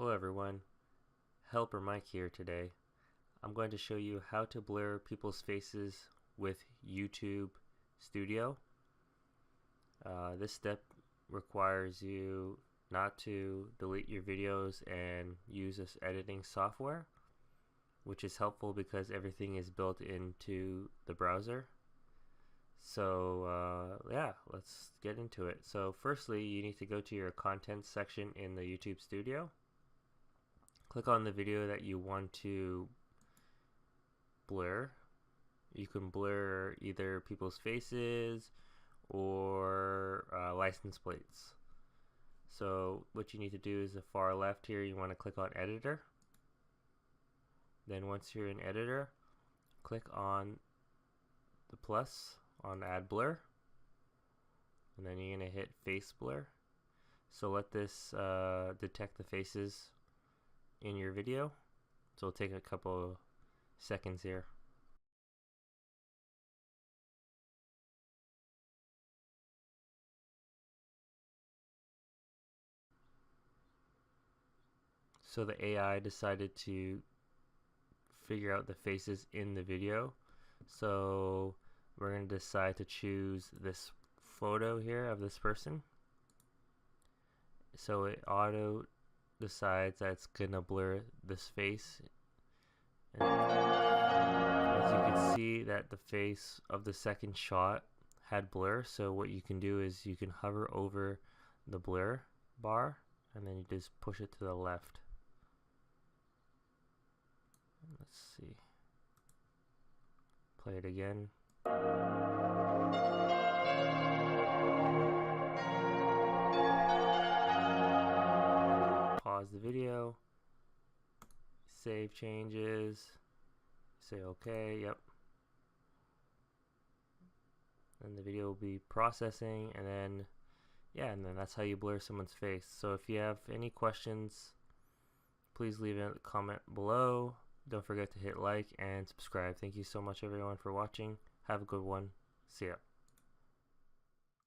Hello everyone, Helper Mike here today. I'm going to show you how to blur people's faces with YouTube Studio. This step requires you not to delete your videos and use this editing software, which is helpful because everything is built into the browser. So yeah, let's get into it. So firstly, you need to go to your content section in the YouTube Studio. Click on the video that you want to blur. You can blur either people's faces or license plates. So what you need to do is the far left here, you want to click on editor. Then once you're in editor, click on the plus on add blur, and then you're going to hit face blur. So let this detect the faces in your video. So it'll take a couple seconds here. So the AI decided to figure out the faces in the video. So we're going to decide to choose this photo here of this person. So it auto decides that it's going to blur this face. And as you can see that the face of the second shot had blur, so what you can do is you can hover over the blur bar and then you just push it to the left. Let's see. Play it again. Pause the video. Save changes. Say okay, yep. And the video will be processing, and then that's how you blur someone's face. So if you have any questions, please leave a comment below. Don't forget to hit like and subscribe. Thank you so much everyone for watching. Have a good one. See ya.